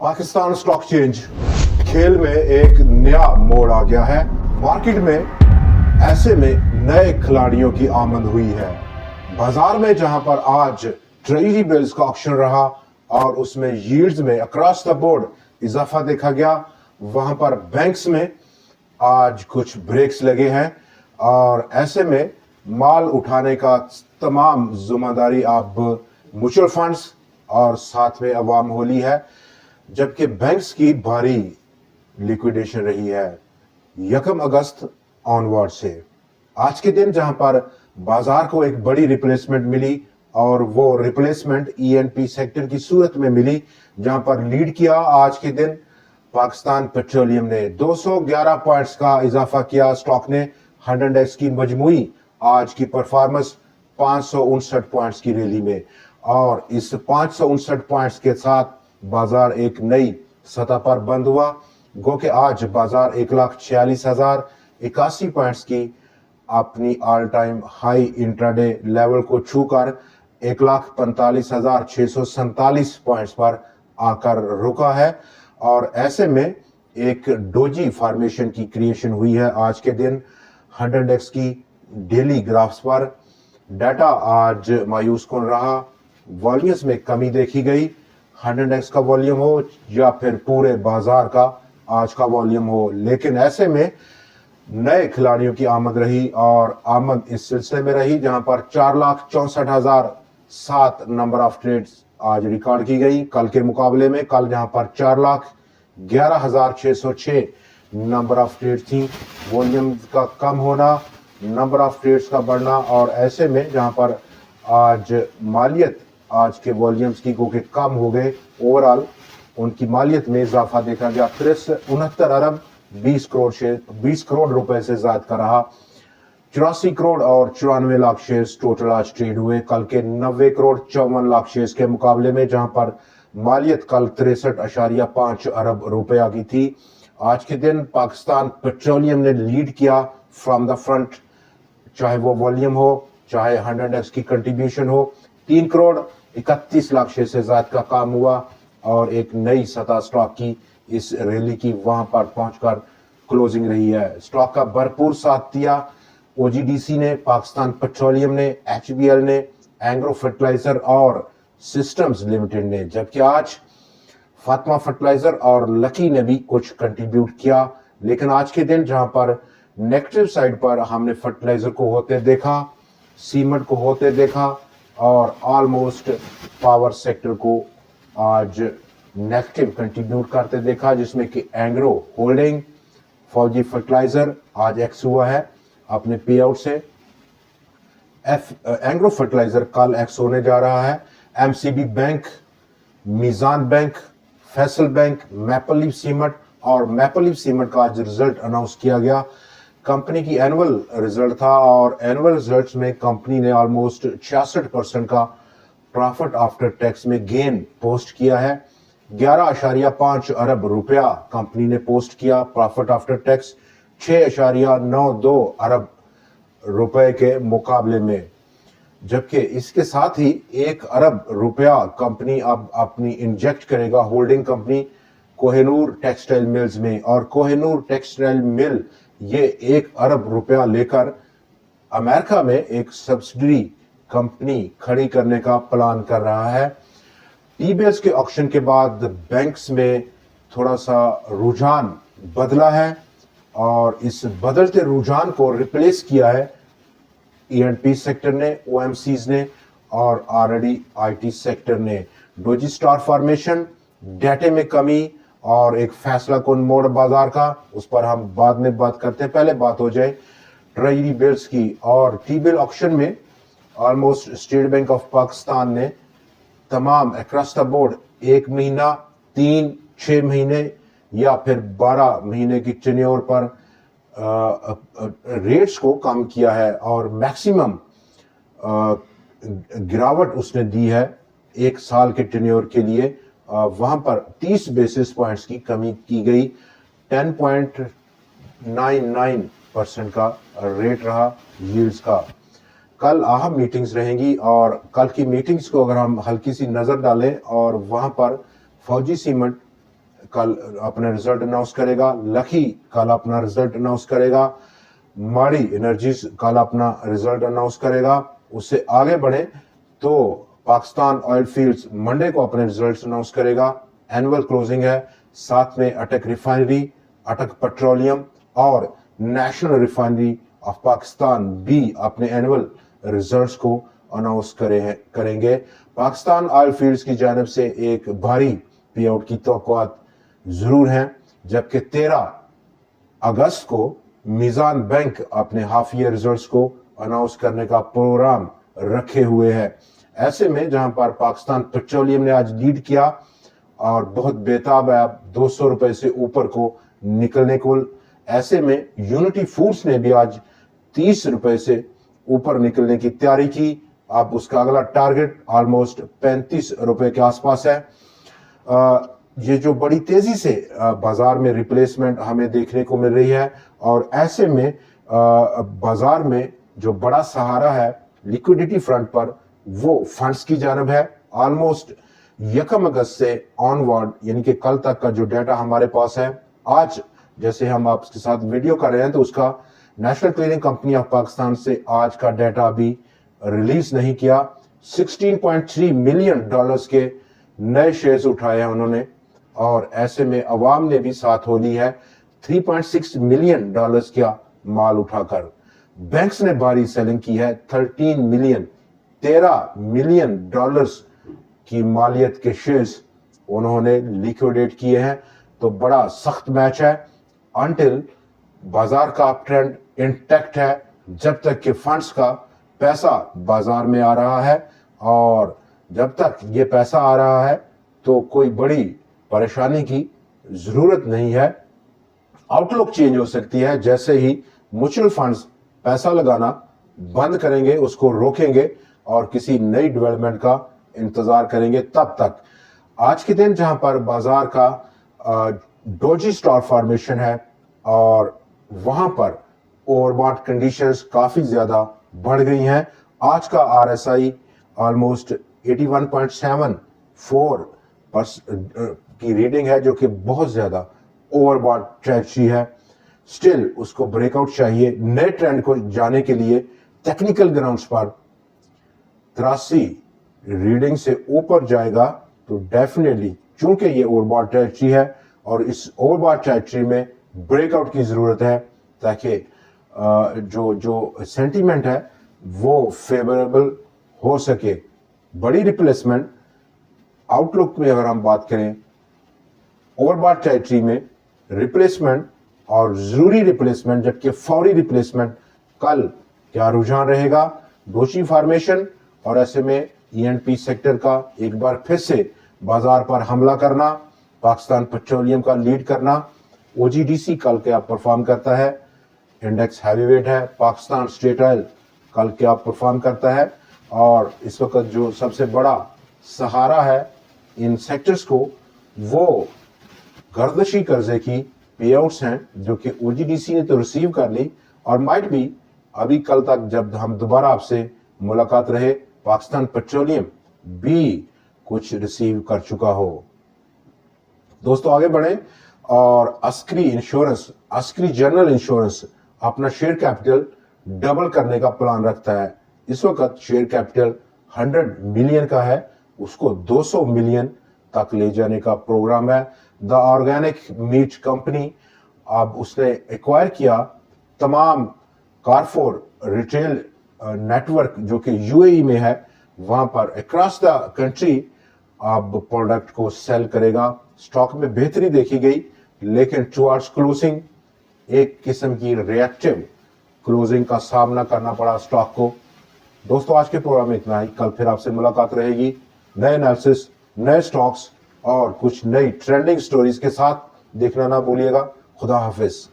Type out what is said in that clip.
Pakistan stock exchange खेल में एक नया मोड़ आ गया है। मार्केट में ऐसे में नए खिलाड़ियों की आमद हुई है। बाजार में जहां पर आज ट्रेजरी बिल्स का ऑक्शन रहा और उसमें यील्ड्स में अक्रॉस द बोर्ड इजाफा देखा गया, वहां पर बैंक्स में आज कुछ ब्रेक्स लगे हैं और ऐसे में माल उठाने का तमाम जिम्मेदारी अब म्यूचुअल फंड्स और साथ में अवाम होली है, जबकि बैंक्स की भारी लिक्विडेशन रही है 1 अगस्त ऑनवर्ड से। आज के दिन जहां पर बाजार को एक बड़ी रिप्लेसमेंट मिली और वो रिप्लेसमेंट ईएनपी सेक्टर की सूरत में मिली, जहां पर लीड किया आज के दिन पाकिस्तान पेट्रोलियम ने 211 पॉइंट्स का इजाफा किया। स्टॉक ने 100x की मजमूई आज की परफॉर्मेंस 559 पॉइंट्स की रैली में, और इस 559 पॉइंट्स के साथ बाजार एक नई सतह पर बंद हुआ। गो के आज बाजार 1,46,081 पॉइंट्स की अपनी all time high intraday level को छूकर 1,45,647 पॉइंट्स पर आकर रुका है। और ऐसे में एक डोजी फॉर्मेशन की क्रिएशन हुई है आज के दिन 100x की डेली ग्राफ्स पर। डाटा आज मायूस कौन रहा, वॉल्यूम्स में कमी देखी गई। 100x का वॉल्यूम हो या फिर पूरे बाजार का आज का वॉल्यूम हो, लेकिन ऐसे में नए खिलाड़ियों की आमद रही और आमद इस सिलसिले में रही जहां पर 4,64,007 नंबर ऑफ ट्रेड्स आज रिकॉर्ड की गई कल के मुकाबले में। कल जहां पर 4,11,606 नंबर ऑफ ट्रेड्स थी। वॉल्यूम का कम होना, नंबर ऑफ ट्रेड्स का बढ़ना, और ऐसे में जहां पर आज मालियत आज के वॉल्यूम्स की को के कम हो गए, ओवरऑल उनकी मालियत में इजाफा देखा गया। 69 अरब 20 करोड़ रुपए से ज्यादा का रहा। 84 करोड़ और 94 लाख शेयर्स टोटल आज ट्रेड हुए कल के 90 करोड़ 54 लाख शेयर्स के मुकाबले में, जहां पर मालियत कल 63.5 अरब रुपया की थी। आज के दिन पाकिस्तान पेट्रोलियम ने लीड किया फ्रॉम द फ्रंट, चाहे वो वॉल्यूम हो चाहे 100x की कंट्रीब्यूशन हो। 3 करोड़ 31 लाख शेयर से ज्यादा का काम हुआ और एक नई सतह स्टॉक की इस रैली की वहां पर पहुंचकर क्लोजिंग रही है। स्टॉक का भरपूर साथ दिया ओजीडीसी ने, पाकिस्तान पेट्रोलियम ने, एचबीएल ने, एंग्रो फर्टिलाइजर और सिस्टम्स लिमिटेड ने, जबकि आज फातिमा फर्टिलाइजर और लकी ने भी कुछ कंट्रीब्यूट किया। लेकिन आज के दिन जहां पर नेगेटिव साइड पर हमने फर्टिलाइजर को होते देखा, सीमेंट को होते देखा और ऑलमोस्ट पावर सेक्टर को आज नेगेटिव कंट्रीब्यूट करते देखा, जिसमें कि एंग्रो होल्डिंग, फौजी फर्टिलाइजर आज एक्स हुआ है अपने पे आउट से। एंग्रो फर्टिलाइजर कल एक्स होने जा रहा है। MCB bank, Meezan bank, Faysal bank, maple leaf cement और मैपल लीफ सीमेंट का आज रिजल्ट अनाउंस किया गया। कंपनी की एनुअल रिजल्ट था और एनुअल रिजल्ट्स में कंपनी ने ऑलमोस्ट 66% का प्रॉफिट आफ्टर टैक्स में गेन पोस्ट किया है। 11.5 अरब रुपया कंपनी ने पोस्ट किया प्रॉफिट आफ्टर टैक्स 6.92 अरब रुपए के मुकाबले में, जबकि इसके साथ ही 1 अरब रुपया कंपनी अब अपनी इंजेक्ट करेगा holding company Kohinoor textile mills में, और कोहिनूर टेक्सटाइल मिल ये 1 अरब रुपया लेकर अमेरिका में एक सब्सिडरी कंपनी खड़ी करने का प्लान कर रहा है। टी-बिल्स के ऑक्शन के बाद बैंक्स में थोड़ा सा रुझान बदला है और इस बदलते रुझान को रिप्लेस किया है ईएनपी सेक्टर ने, ओएमसीज ने और ऑलरेडी आईटी सेक्टर ने। डोजी स्टार फॉर्मेशन, डेटे में कमी और एक फैसला कौन मोड़ बाजार का, उस पर हम बाद में बात करते हैं। पहले बात हो जाए ट्रेजरी बिल्स की। और टी बिल ऑक्शन में almost state bank of Pakistan ने तमाम अक्रॉस द बोर्ड 1 महीना, 3, 6 महीने या फिर 12 महीने की टेन्योर पर रेट्स को कम किया है और मैक्सिमम गिरावट उसने दी है 1 साल के टेन्योर के लिए। वहां पर 30 बेसिस पॉइंट्स की कमी की गई। 10.99% का रेट रहा यील्ड्स का। कल अहम मीटिंग्स रहेंगी और कल की मीटिंग्स को अगर हम हल्की सी नजर डालें और वहां पर फौजी सीमेंट कल अपना रिजल्ट अनाउंस करेगा, लकी कल अपना रिजल्ट अनाउंस करेगा, माड़ी एनर्जीज कल अपना रिजल्ट अनाउंस करेगा। उससे आगे बढ़े तो पाकिस्तान ऑयल फील्ड्स मंडे को अपने रिजल्ट्स अनाउंस करेगा, एनुअल क्लोजिंग है। साथ में अटक रिफाइनरी, अटक पेट्रोलियम और नेशनल रिफाइनरी ऑफ पाकिस्तान भी अपने एनुअल रिजल्ट्स को अनाउंस करेंगे। पाकिस्तान ऑयल फील्ड्स की जानिब से एक भारी पे आउट की तवक्कुआत जरूर हैं, जबकि 13 अगस्त को मीजान बैंक अपने हाफ ईयर रिजल्ट्स को अनाउंस करने का प्रोग्राम रखे हुए है। ऐसे में जहां पर पाकिस्तान पेट्रोलियम ने आज लीड किया और बहुत बेताब है 200 रुपए से ऊपर को निकलने को, ऐसे में यूनिटी फूड्स ने भी आज 30 रुपए से ऊपर निकलने की तैयारी की। अब उसका अगला टारगेट ऑलमोस्ट 35 रुपए के आसपास है। ये जो बड़ी तेजी से बाजार में रिप्लेसमेंट हमें देखने को मिल रही है, और ऐसे में बाजार में जो बड़ा सहारा है लिक्विडिटी फ्रंट पर वो फंड्स की जानब है। ऑलमोस्ट 1 अगस्त से ऑनवर्ड यानी कि कल तक का जो डाटा हमारे पास है, आज जैसे हम आपके साथ वीडियो कर रहे हैं तो उसका national clearing company of Pakistan से आज का डाटा अभी रिलीज नहीं किया। 16.3 मिलियन डॉलर्स के नए शेयर्स उठाए हैं उन्होंने, और ऐसे में अवाम ने भी साथ हो ली है 3.6 मिलियन डॉलर्स का माल उठाकर। बैंक्स ने भारी सेलिंग की है 13 मिलियन डॉलर्स की मालियत के शेयर्स उन्होंने लिक्विडेट किए हैं। तो बड़ा सख्त मैच है अनटिल बाजार का अप ट्रेंड इंटैक्ट है, जब तक कि फंड्स का पैसा बाजार में आ रहा है, और जब तक ये पैसा आ रहा है तो कोई बड़ी परेशानी की जरूरत नहीं है। आउटलुक चेंज हो सकती है जैसे ही म्यूचुअल फंड्स पैसा लगाना बंद करेंगे, उसको रोकेंगे और किसी नई डेवलपमेंट का इंतजार करेंगे। तब तक आज के दिन जहां पर बाजार का डोजी स्टार फॉर्मेशन है और वहां पर ओवरबॉट कंडीशंस काफी ज्यादा बढ़ गई हैं। आज का आरएसआई ऑलमोस्ट 81.74 की रीडिंग है, जो कि बहुत ज्यादा ओवरबॉट ट्रेजरी है। स्टिल उसको ब्रेकआउट चाहिए। नए ट्रेंड को जाने के लिए टेक्निकल ग्राउंड्स पर 83 रीडिंग से ऊपर जाएगा तो डेफिनेटली, चूंकि ये ओवरबॉट ट्रेजरी है और इस ओवरबॉट ट्रेजरी में ब्रेकआउट की जरूरत है, ताकि जो सेंटीमेंट है वो फेवरेबल हो सके। बड़ी रिप्लेसमेंट आउटलुक में अगर हम बात करें, ओवरबॉट टेरिटरी में रिप्लेसमेंट और जरूरी रिप्लेसमेंट, जबकि फौरी रिप्लेसमेंट कल क्या रुझान रहेगा, डोजी फॉर्मेशन और ऐसे में ईएनपी सेक्टर का एक बार फिर से बाजार पर हमला करना, पाकिस्तान पेट्रोलियम का लीड करना। ओजीडीसी कल क्या परफॉर्म करता है, इंडेक्स हैवीवेट है। पाकिस्तान स्टेट ऑयल कल क्या परफॉर्म करता है, और इस वक्त जो सबसे बड़ा सहारा है इन सेक्टर्स को वो गर्दशी कर्जे की पे आउट्स हैं, जो कि ओजीडीसी ने तो रिसीव कर ली, और माइट भी अभी कल तक जब हम दोबारा आपसे मुलाकात रहे पाकिस्तान पेट्रोलियम भी कुछ रिसीव कर चुका हो। दोस्तों आगे बढ़ें, और Askari insurance, Askari general insurance अपना शेयर कैपिटल डबल करने का प्लान रखता है। इस वक्त शेयर कैपिटल 100 मिलियन का है, उसको 200 मिलियन तक ले जाने का प्रोग्राम है। द ऑर्गेनिक मीट कंपनी, अब उसने एक्वायर किया तमाम कारफोर रिटेल नेटवर्क जो कि यूएई में है, वहां पर अक्रॉस द कंट्री अब प्रोडक्ट को सेल करेगा। स्टॉक में बेहतरी देखी गई, लेकिन टुवर्ड्स क्लोजिंग एक किस्म की रिएक्टिव क्लोजिंग का सामना करना पड़ा स्टॉक को। दोस्तों आज के प्रोग्राम में इतना ही। कल फिर आपसे मुलाकात रहेगी नए एनालिसिस, नए स्टॉक्स और कुछ नई ट्रेंडिंग स्टोरीज के साथ। देखना ना भूलिएगा। खुदा हाफिज।